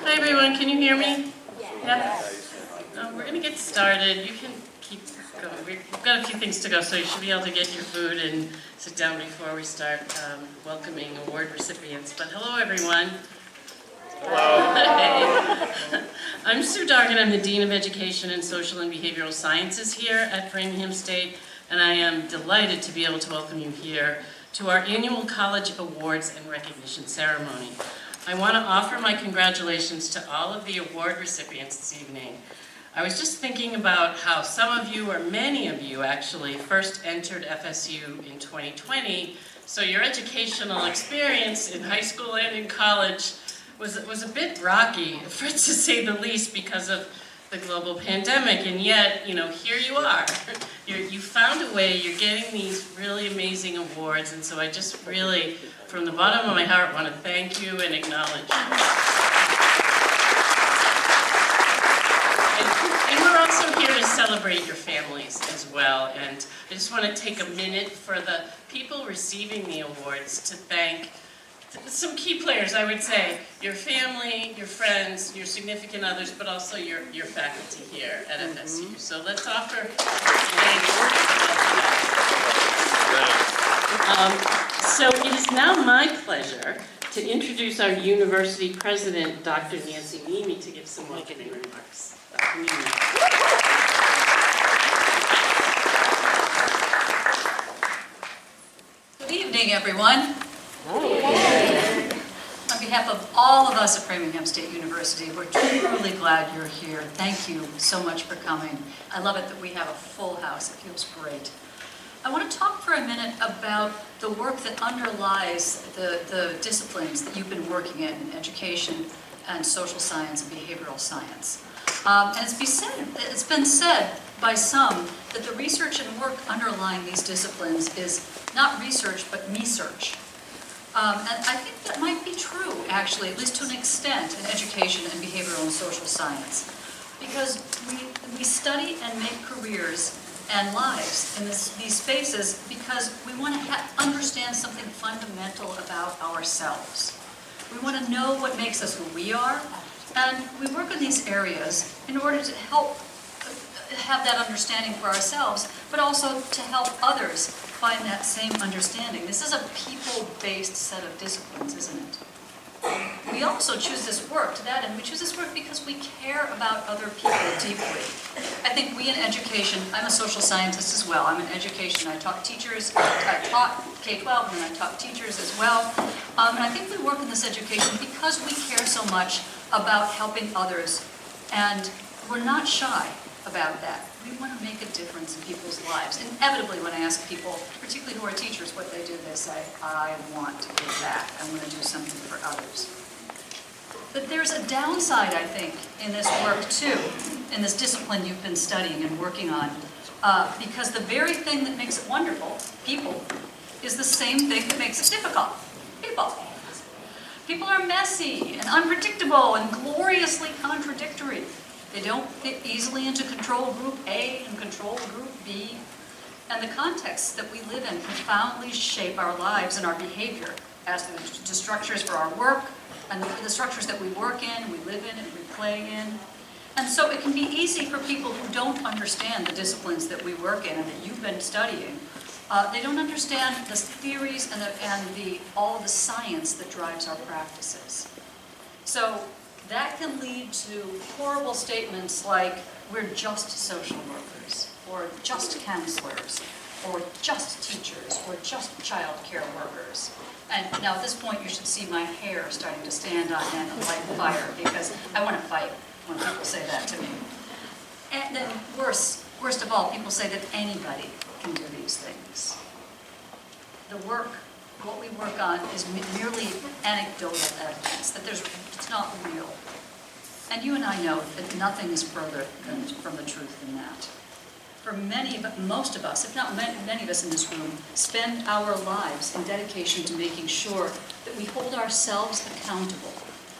Hi everyone, can you hear me? Yeah? We're going to get started. You can keep going. We've got a few things to go, so you should be able to get your food and sit down before we start welcoming award recipients. But hello everyone. Hello. Hey. I'm Sue Dargan. I'm the Dean of Education and Social and Behavioral Sciences here at Framingham State, and I am delighted to be able to welcome you here to our annual College Awards and Recognition Ceremony. I want to offer my congratulations to all of the award recipients this evening. I was just thinking about how some of you, or many of you actually, first entered FSU in 2020, so your educational experience in high school and in college was a bit rocky, for to say the least, because of the global pandemic, and yet, you know, here you are. You found a way, you're getting these really amazing awards, and so I just really, from the bottom of my heart, want to thank you and acknowledge you. And we're also here to celebrate your families as well, and I just want to take a minute for the people receiving the awards to thank some key players, I would say. Your family, your friends, your significant others, but also your faculty here at FSU. So let's offer so it is now my pleasure to introduce our university president, Dr. Nancy Nemi, to give some welcoming remarks. Dr. Nemi. Good evening, everyone. On behalf of all of us at Framingham State University, we're truly glad you're here. Thank you so much for coming. I love it that we have a full house. It feels great. I want to talk for a minute about the work that underlies the disciplines that you've been working in education and social science and behavioral science. And it's been said by some that the research and work underlying these disciplines is not research, but me-search. And I think that might be true, actually, at least to an extent, in education and behavioral and social science. Because we study and make careers and lives in these spaces because we want to understand something fundamental about ourselves. We want to know what makes us who we are, and we work in these areas in order to help have that understanding for ourselves, but also to help others find that same understanding. This is a people-based set of disciplines, isn't it? We also choose this work to that end. We choose this work because we care about other people deeply. I think we in education, I'm a social scientist as well. I'm in education. I taught teachers, I taught K-12, and then I taught teachers as well. And I think we work in this education because we care so much about helping others. And we're not shy about that. We want to make a difference in people's lives. Inevitably, when I ask people, particularly who are teachers, what they do, they say, I want to give back. I want to do something for others. But there's a downside, I think, in this work, too, in this discipline you've been studying and working on, because the very thing that makes it wonderful, people, is the same thing that makes it difficult, people. People are messy and unpredictable and gloriously contradictory. They don't fit easily into control group A and control group B. And the contexts that we live in profoundly shape our lives and our behavior as the structures for our work and the structures that we work in, we live in, and we play in. And so it can be easy for people who don't understand the disciplines that we work in and that you've been studying. They don't understand the theories and all the science that drives our practices. So that can lead to horrible statements like, we're just social workers, or just counselors, or just teachers, or just child care workers. And now at this point you should see my hair starting to stand on end and light fire, because I want to fight when people say that to me. And then worst of all, people say that anybody can do these things. What we work on is merely anecdotal evidence, that it's not real. And you and I know that nothing is further from the truth than that. For most of us, if not many of us in this room, spend our lives in dedication to making sure that we hold ourselves accountable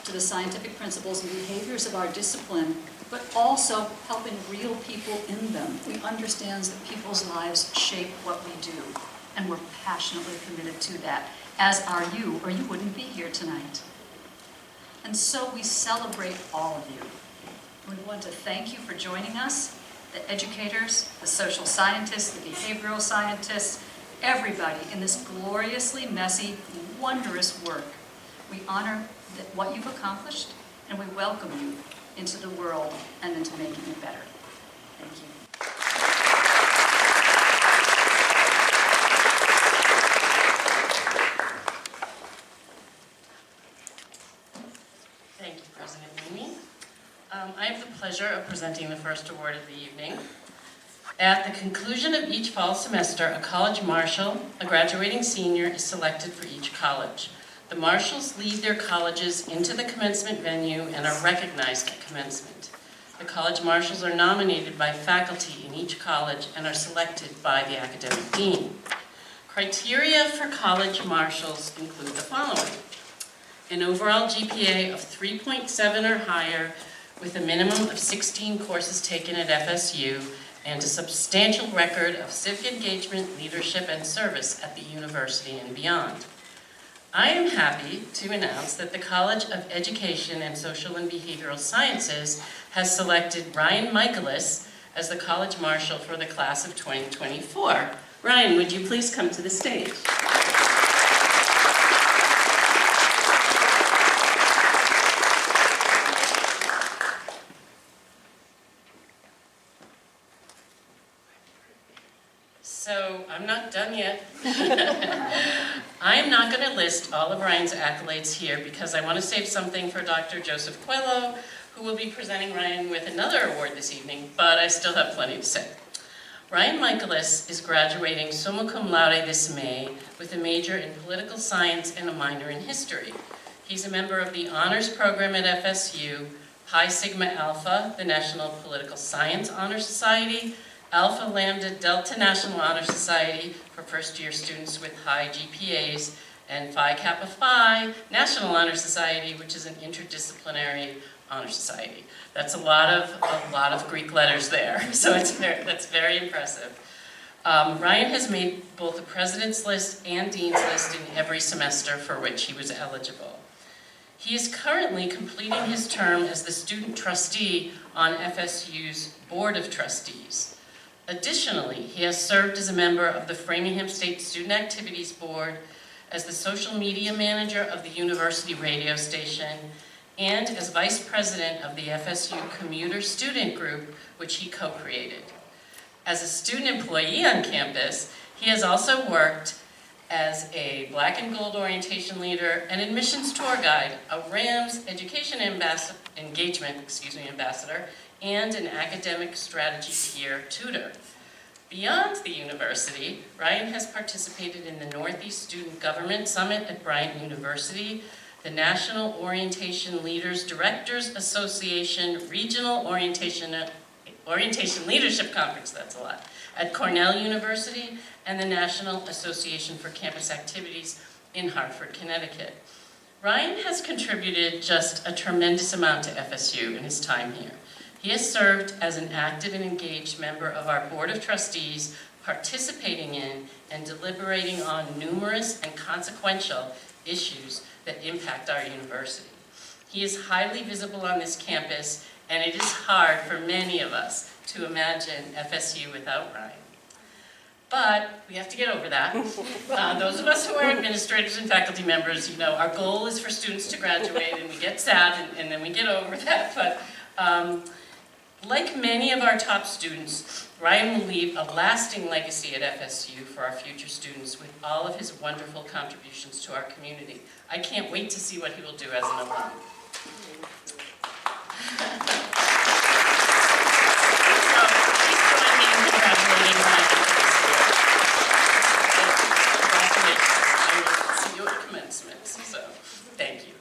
to the scientific principles and behaviors of our discipline, but also helping real people in them. We understand that people's lives shape what we do, and we're passionately committed to that, as are you, or you wouldn't be here tonight. And so we celebrate all of you. We want to thank you for joining us, the educators, the social scientists, the behavioral scientists, everybody in this gloriously messy, wondrous work. We honor what you've accomplished, and we welcome you into the world and into making it better. Thank you. Thank you, President Mimi. I have the pleasure of presenting the first award of the evening. At the conclusion of each fall semester, a college marshal, a graduating senior, is selected for each college. The marshals lead their colleges into the commencement venue and are recognized at commencement. The college marshals are nominated by faculty in each college and are selected by the academic dean. Criteria for college marshals include the following: an overall GPA of 3.7 or higher with a minimum of 16 courses taken at FSU and a substantial record of civic engagement, leadership, and service at the university and beyond. I am happy to announce that the College of Education and Social and Behavioral Sciences has selected Ryan Michaelis as the College Marshal for the class of 2024. Ryan, would you please come to the stage? So I'm not done yet. I am not going to list all of Ryan's accolades here because I want to save something for Dr. Joseph Coelho, who will be presenting Ryan with another award this evening, but I still have plenty to say. Ryan Michaelis is graduating summa cum laude this May with a major in political science and a minor in history. He's a member of the honors program at FSU, Pi Sigma Alpha, the National Political Science Honor Society, Alpha Lambda Delta National Honor Society for first-year students with high GPAs, and Phi Kappa Phi National Honor Society, which is an interdisciplinary honor society. That's a lot of Greek letters there, so that's very impressive. Ryan has made both the President's List and Dean's List in every semester for which he was eligible. He is currently completing his term as the student trustee on FSU's Board of Trustees. Additionally, he has served as a member of the Framingham State Student Activities Board, as the social media manager of the university radio station, and as vice president of the FSU Commuter Student Group, which he co-created. As a student employee on campus, he has also worked as a Black and Gold orientation leader, an admissions tour guide, a Rams education engagement ambassador, and an academic strategy peer tutor. Beyond the university, Ryan has participated in the Northeast Student Government Summit at Bryant University, the National Orientation Leaders Directors Association Regional Orientation Leadership Conference, that's a lot, at Cornell University, and the National Association for Campus Activities in Hartford, Connecticut. Ryan has contributed just a tremendous amount to FSU in his time here. He has served as an active and engaged member of our Board of Trustees, participating in and deliberating on numerous and consequential issues that impact our university. He is highly visible on this campus, and it is hard for many of us to imagine FSU without Ryan. But we have to get over that. Those of us who are administrators and faculty members, you know, our goal is for students to graduate, and we get sad, and then we get over that. But like many of our top students, Ryan will leave a lasting legacy at FSU for our future students with all of his wonderful contributions to our community. I can't wait to see what he will do as an alum. So please join me in congratulating Ryan. Congratulations. I will see you at commencement. So thank you.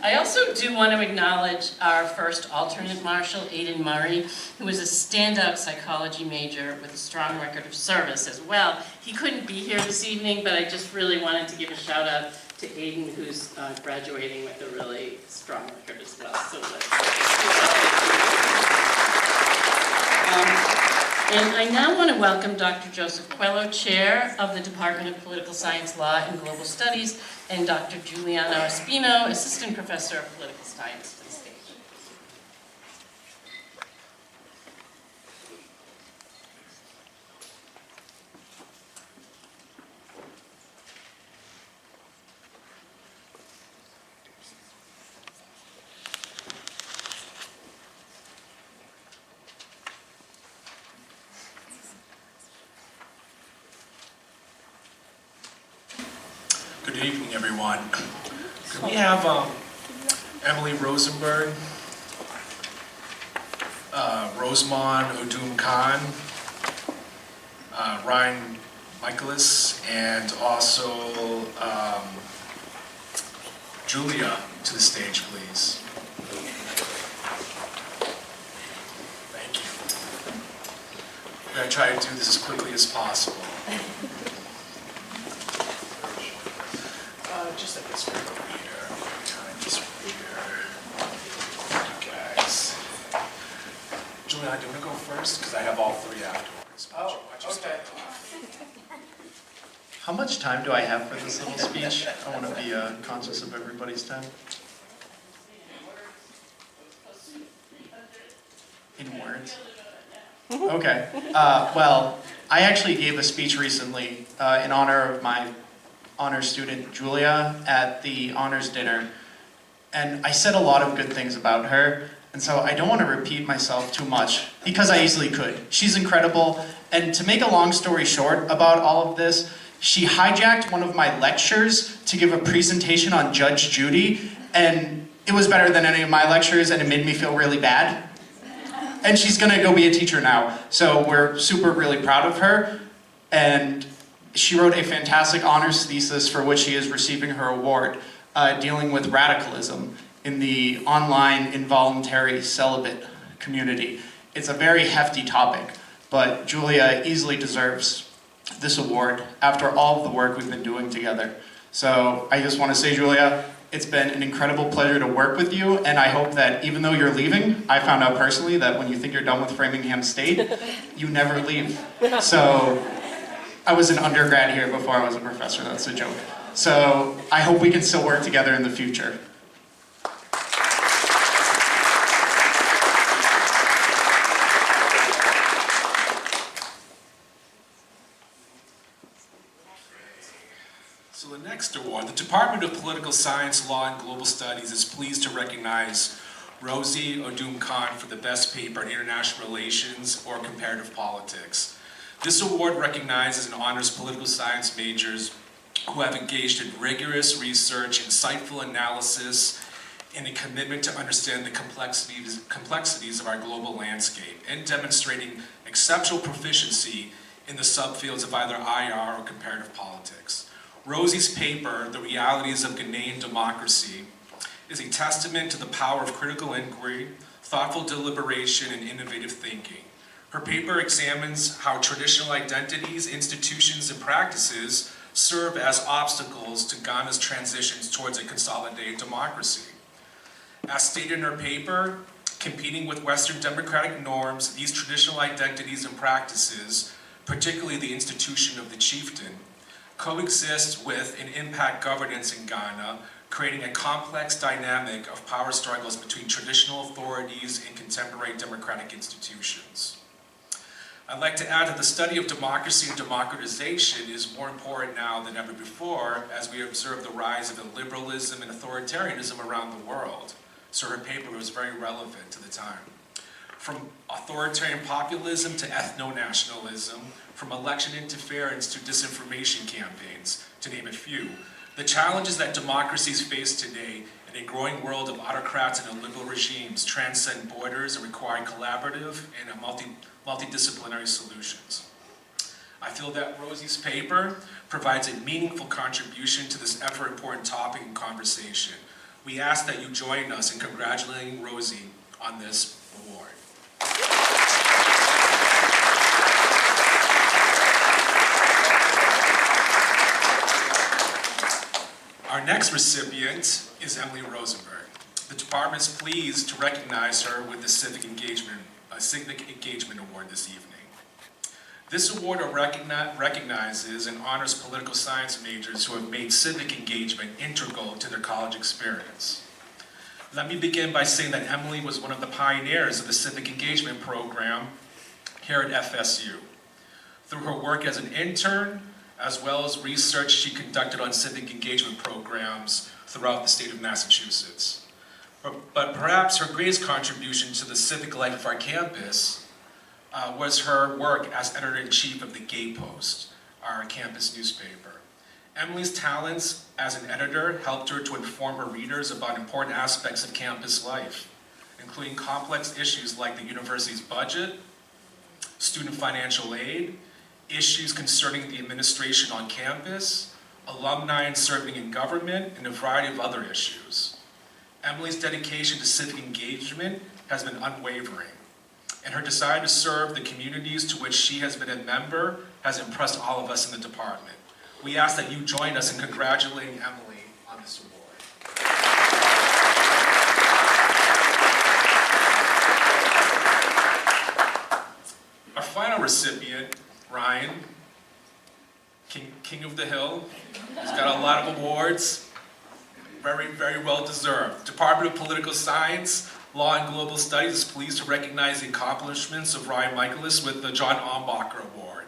I also do want to acknowledge our first alternate marshal, Aidan Murray, who is a standout psychology major with a strong record of service as well. He couldn't be here this evening, but I just really wanted to give a shout out to Aidan, who's graduating with a really strong record as well. So And I now want to welcome Dr. Joseph Coelho, Chair of the Department of Political Science, Law, and Global Studies, and Dr. Giuliano Espino, Assistant Professor of Political Science, to the stage. Good evening, everyone. Can we have Emily Rosenberg, Rosamond Odum Khan, Ryan Michaelis, and also Julia to the stage, please. Thank you. I'm going to try to do this as quickly as possible. Just like this right over here. Time this right here. You guys. Julian, do you want to go first? Because I have all three afterwards. Oh, okay. How much time do I have for this little speech? I want to be conscious of everybody's time. In words? Okay. Well, I actually gave a speech recently in honor of my honors student Julia at the honors dinner, and I said a lot of good things about her, and so I don't want to repeat myself too much because I easily could. She's incredible, and to make a long story short about all of this, she hijacked one of my lectures to give a presentation on Judge Judy, and it was better than any of my lectures, and it made me feel really bad. And she's gonna go be a teacher now, so we're really proud of her, and she wrote a fantastic honors thesis for which she is receiving her award, dealing with radicalism in the online involuntary celibate community. It's a very hefty topic, but Julia easily deserves this award after all of the work we've been doing together. So I just want to say, Julia, it's been an incredible pleasure to work with you, and I hope that even though you're leaving, I found out personally that when you think you're done with Framingham State, you never leave. So I was an undergrad here before I was a professor, that's a joke. So I hope we can still work together in the future. So the next award, the Department of Political Science, Law, and Global Studies is pleased to recognize Rosie Odum Khan for the best paper in International Relations or Comparative Politics. This award recognizes and honors political science majors who have engaged in rigorous research, insightful analysis, and a commitment to understand the complexities of our global landscape, and demonstrating exceptional proficiency in the subfields of either IR or comparative politics. Rosie's paper, The Realities of Ghanaian Democracy, is a testament to the power of critical inquiry, thoughtful deliberation, and innovative thinking. Her paper examines how traditional identities, institutions, and practices serve as obstacles to Ghana's transitions towards a consolidated democracy. As stated in her paper, competing with Western democratic norms, these traditional identities and practices, particularly the institution of the chieftain, coexist with and impact governance in Ghana, creating a complex dynamic of power struggles between traditional authorities and contemporary democratic institutions. I'd like to add that the study of democracy and democratization is more important now than ever before as we observe the rise of illiberalism and authoritarianism around the world. So her paper was very relevant to the time. From authoritarian populism to ethno-nationalism, from election interference to disinformation campaigns, to name a few, the challenges that democracies face today in a growing world of autocrats and illiberal regimes transcend borders and require collaborative and multidisciplinary solutions. I feel that Rosie's paper provides a meaningful contribution to this ever important topic and conversation. We ask that you join us in congratulating Rosie on this award. Our next recipient is Emily Rosenberg. The department is pleased to recognize her with the Civic Engagement Award this evening. This award recognizes and honors political science majors who have made civic engagement integral to their college experience. Let me begin by saying that Emily was one of the pioneers of the civic engagement program here at FSU. Through her work as an intern, as well as research she conducted on civic engagement programs throughout the state of Massachusetts. But perhaps her greatest contribution to the civic life of our campus was her work as editor-in-chief of the Gay Post, our campus newspaper. Emily's talents as an editor helped her to inform her readers about important aspects of campus life, including complex issues like the university's budget, student financial aid, issues concerning the administration on campus, alumni and serving in government, and a variety of other issues. Emily's dedication to civic engagement has been unwavering, and her desire to serve the communities to which she has been a member has impressed all of us in the department. We ask that you join us in congratulating Emily on this award. Our final recipient, Ryan, King of the Hill. He's got a lot of awards, very, very well deserved. Department of Political Science, Law and Global Studies is pleased to recognize the accomplishments of Ryan Michaelis with the John Ombacher Award.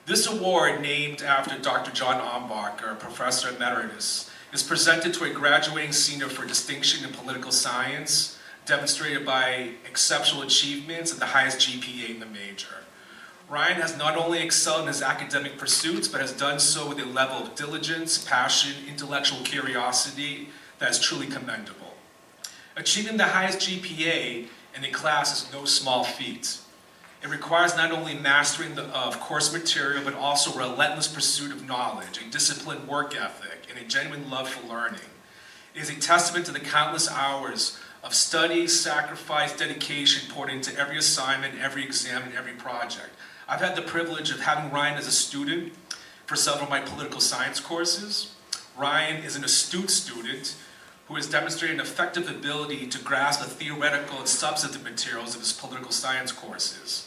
This award, named after Dr. John Ombacher, Professor Emeritus, is presented to a graduating senior for distinction in political science, demonstrated by exceptional achievements and the highest GPA in the major. Ryan has not only excelled in his academic pursuits, but has done so with a level of diligence, passion, intellectual curiosity that is truly commendable. Achieving the highest GPA in a class is no small feat. It requires not only mastering of course material, but also relentless pursuit of knowledge, a disciplined work ethic, and a genuine love for learning. It is a testament to the countless hours of study, sacrifice, dedication poured into every assignment, every exam, and every project. I've had the privilege of having Ryan as a student for several of my political science courses. Ryan is an astute student who has demonstrated an effective ability to grasp the theoretical and substantive materials of his political science courses.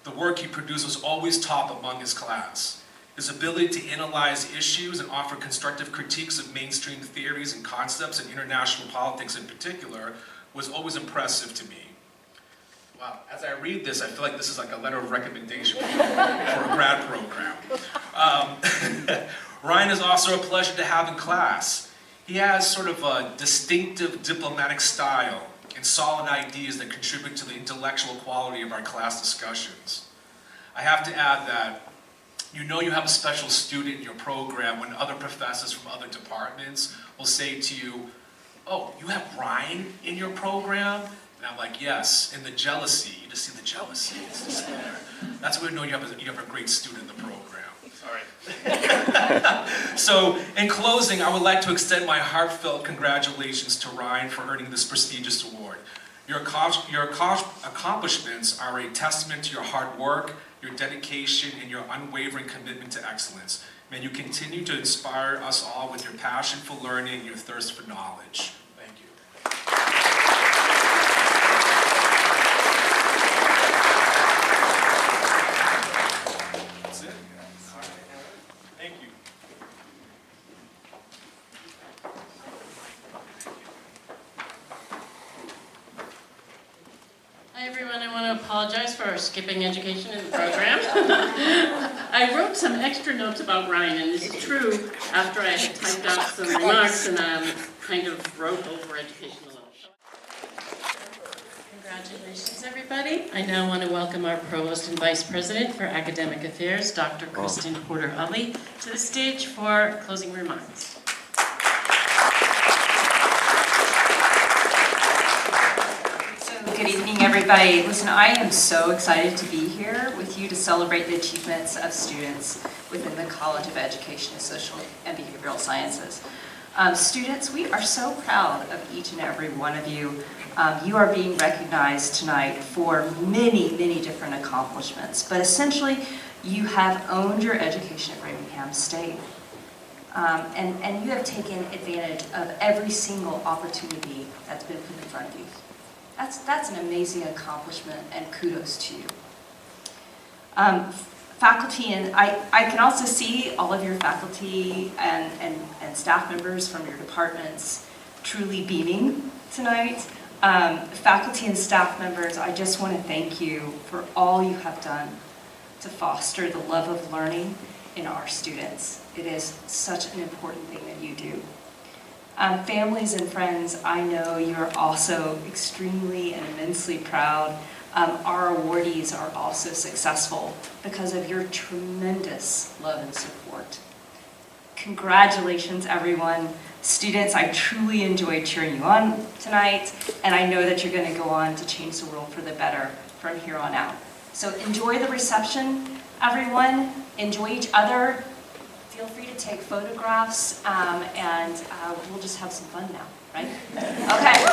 The work he produced was always top among his class. His ability to analyze issues and offer constructive critiques of mainstream theories and concepts in international politics in particular was always impressive to me. Wow, as I read this, I feel like this is like a letter of recommendation for a grad program. Ryan is also a pleasure to have in class. He has sort of a distinctive diplomatic style and solid ideas that contribute to the intellectual quality of our class discussions. I have to add that you know you have a special student in your program when other professors from other departments will say to you, "Oh, you have Ryan in your program?" And I'm like, "Yes," and the jealousy, you just see the jealousy, it's just there. That's when we know you have a great student in the program. Sorry. So, in closing, I would like to extend my heartfelt congratulations to Ryan for earning this prestigious award. Your accomplishments are a testament to your hard work, your dedication, and your unwavering commitment to excellence. May you continue to inspire us all with your passion for learning and your thirst for knowledge. Thank you. That's it. All right. Thank you. Hi everyone, I want to apologize for skipping education in the program. I wrote some extra notes about Ryan, and this is true after I had typed out some remarks and kind of wrote over education a little. Congratulations everybody. I now want to welcome our Provost and Vice President for Academic Affairs, Dr. Kristen Porter-Utley, to the stage for closing remarks. Good evening, everybody. Listen, I am so excited to be here with you to celebrate the achievements of students within the College of Education and Social and Behavioral Sciences. Students, we are so proud of each and every one of you. You are being recognized tonight for many, many different accomplishments, but essentially you have owned your education at Framingham State. And you have taken advantage of every single opportunity that's been put in front of you. That's an amazing accomplishment, and kudos to you. faculty, and I can also see all of your faculty and staff members from your departments truly beaming tonight. Faculty and staff members, I just want to thank you for all you have done to foster the love of learning in our students. It is such an important thing that you do. Families and friends, I know you're also extremely and immensely proud. Our awardees are also successful because of your tremendous love and support. Congratulations, everyone. Students, I truly enjoyed cheering you on tonight, and I know that you're going to go on to change the world for the better from here on out. So enjoy the reception, everyone. Enjoy each other. Feel free to take photographs, and we'll just have some fun now, right? Okay.